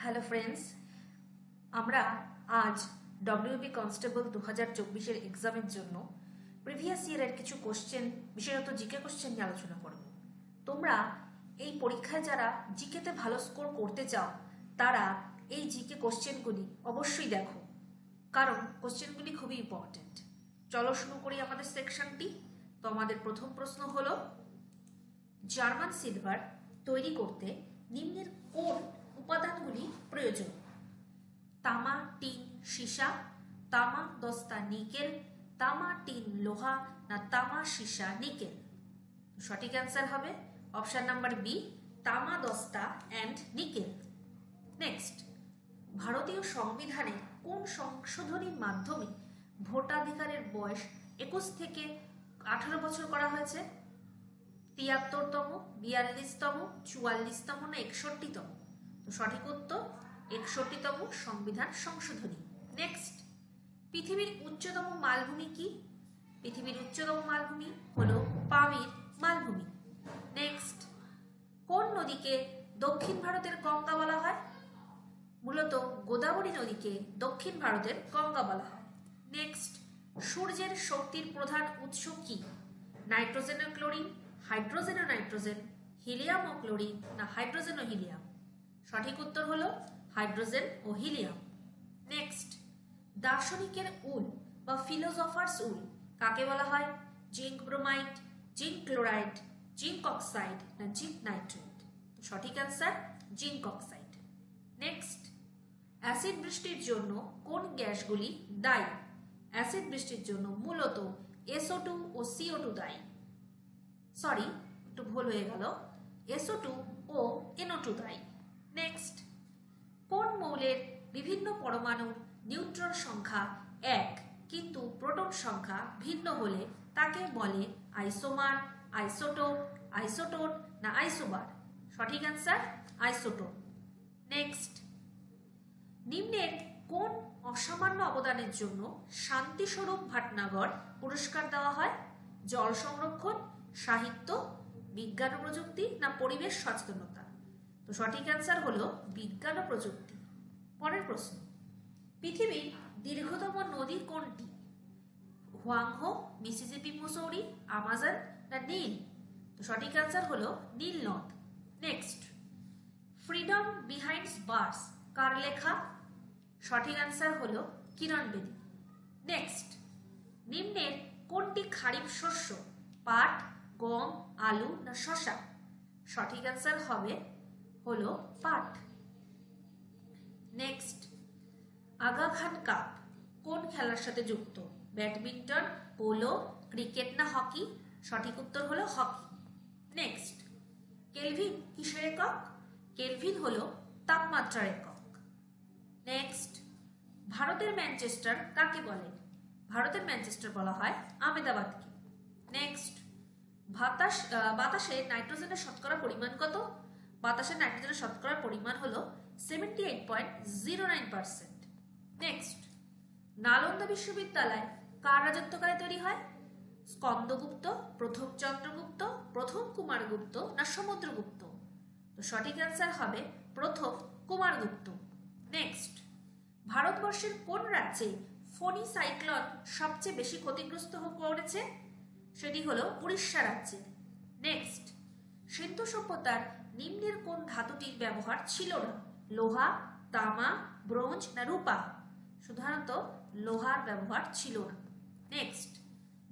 Hello friends, আমরা আজ WB constable 2024-এর এক্সামের জন্য প্রিভিয়াস ইয়ারের কিছু কোশ্চেন, বিশেষত জিকে কোশ্চেন নিয়ে আলোচনা করব। তোমরা এই পরীক্ষায় যারা জিকেতে ভালো স্কোর করতে চাও তারা এই জিকে কোশ্চেনগুলি অবশ্যই দেখো, কারণ কোশ্চেনগুলি খুবই ইম্পর্টেন্ট। চলো শুরু করি আমাদের সেকশনটি। তো আমাদের প্রথম প্রশ্ন হলো, জার্মান সিলভার তৈরি করতে নিম্নের কোন উপাদানগুলি প্রয়োজন? তামা, টিন, সীসা, তামা, দস্তা, নিকেল, তামা, টিন, লোহা না তামা, সীসা, নিকেল? সঠিক অ্যান্সার হবে অপশন নাম্বার বি, তামা, দস্তা অ্যান্ড নিকেল। নেক্সট, ভারতীয় সংবিধানে কোন সংশোধনীর মাধ্যমে ভোটাধিকারের বয়স 21 থেকে 18 বছর করা হয়েছে? 73তম, 42তম, 44তম না 61তম? তো সঠিক উত্তর 61তম সংবিধান সংশোধনী। নেক্সট, পৃথিবীর উচ্চতম মালভূমি কি? পৃথিবীর উচ্চতম মালভূমি হলো পামির মালভূমি। নেক্সট, কোন নদীকে দক্ষিণ ভারতের গঙ্গা বলা হয়? মূলত গোদাবরী নদীকে দক্ষিণ ভারতের গঙ্গা বলা হয়। নেক্সট, সূর্যের শক্তির প্রধান উৎস কি? নাইট্রোজেন ও ক্লোরিন, হাইড্রোজেন ও নাইট্রোজেন, হিলিয়াম ও ক্লোরিন না হাইড্রোজেন ও হিলিয়াম? সঠিক উত্তর হলো হাইড্রোজেন ও হিলিয়াম। নেক্সট, দার্শনিকের উল বা ফিলোসফার্স উল কাকে বলা হয়? Zinc bromide, zinc chloride, zinc oxide না জিঙ্ক নাইট্রেট? সঠিক answer zinc oxide. Next, acid বৃষ্টির জন্য কোন গ্যাসগুলি দায়ী? অ্যাসিড বৃষ্টির জন্য মূলত SO2 ও CO2 দায়ী। সরি, একটু ভুল হয়ে গেল, SO2 ও NO2 দায়ী। নেক্সট, কোন মৌলের বিভিন্ন পরমাণুর নিউট্রন সংখ্যা 1 কিন্তু প্রোটন সংখ্যা ভিন্ন হলে তাকে বলে আইসোমার, আইসোটোপ, আইসোটোন না আইসোবার? সঠিক অ্যান্সার আইসোটোন। নেক্সট, নিম্নের কোন অসামান্য অবদানের জন্য শান্তিস্বরূপ ভাটনাগর পুরস্কার দেওয়া হয়? জল সংরক্ষণ, সাহিত্য, বিজ্ঞান ও প্রযুক্তি না পরিবেশ সচেতনতা? তো সঠিক অ্যান্সার হলো বিজ্ঞান ও প্রযুক্তি। পরের প্রশ্ন, পৃথিবীর দীর্ঘতম নদী কোনটি? হুয়াংহো, মিসিসিপি, মুসৌরি, আমাজন না নীল? তো সঠিক অ্যান্সার হলো নীল নদ। নেক্সট, ফ্রিডম বিহাইন্ড বার্স কার লেখা? সঠিক অ্যান্সার হলো কিরণ বেদী। নেক্সট, নিম্নের কোনটি খারিফ শস্য? পাট, গম, আলু না শসা? সঠিক অ্যান্সার হবে হলো পাট। নেক্সট, আগা খান কাপ কোন খেলার সাথে যুক্ত? ব্যাডমিন্টন, পোলো, ক্রিকেট না হকি? সঠিক উত্তর হলো হকি। নেক্সট, কেলভিন কিসের একক? কেলভিন হলো তাপমাত্রার একক। নেক্সট, ভারতের ম্যানচেস্টার কাকে বলে? ভারতের ম্যানচেস্টার বলা হয় আহমেদাবাদকে। নেক্সট, বাতাসে নাইট্রোজেনের শতকরা পরিমাণ কত? বাতাসের নাইট্রোজেনের শতকরার পরিমাণ হলো 78.09%। নেক্সট, নালন্দা বিশ্ববিদ্যালয় কার রাজত্বকালে তৈরি হয়? স্কন্দগুপ্ত, প্রথম চন্দ্রগুপ্ত, প্রথম কুমারগুপ্ত না সমুদ্রগুপ্ত? তো সঠিক অ্যান্সার হবে প্রথম কুমারগুপ্ত। নেক্সট, ভারতবর্ষের কোন রাজ্যে ফণী সাইক্লোন সবচেয়ে বেশি ক্ষতিগ্রস্ত করেছে? সেটি হলো উড়িষ্যা রাজ্যে। নেক্সট, সিন্ধু সভ্যতার নিম্নের কোন ধাতুটির ব্যবহার ছিল না? লোহা, তামা, ব্রোঞ্জ না রূপা? সাধারণত লোহার ব্যবহার ছিল না। নেক্সট,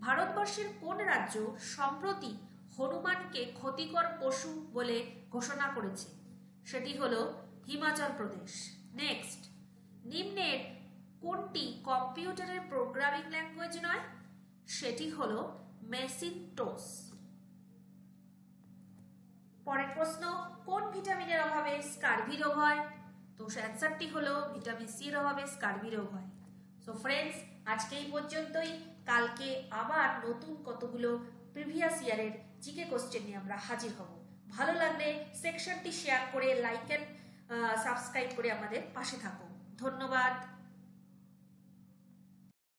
ভারতবর্ষের কোন রাজ্য সম্প্রতি হনুমানকে ক্ষতিকর পশু বলে ঘোষণা করেছে? সেটি হলো হিমাচল প্রদেশ। নেক্সট, নিম্নের কোনটি কম্পিউটারের প্রোগ্রামিং ল্যাঙ্গুয়েজ নয়? সেটি হলো ম্যাসিনটোস। পরের প্রশ্ন, কোন ভিটামিনের অভাবে স্কারভি রোগ হয়? তো অ্যান্সারটি হলো ভিটামিন সি এর অভাবে স্কারভি রোগ হয়। সো ফ্রেন্ডস, আজকে এই পর্যন্তই। কালকে আবার নতুন কতগুলো প্রিভিয়াস ইয়ারের জিকে কোশ্চেন নিয়ে আমরা হাজির হব। ভালো লাগলে সেকশনটি শেয়ার করে লাইক এন্ড সাবস্ক্রাইব করে আমাদের পাশে থাকুন। ধন্যবাদ।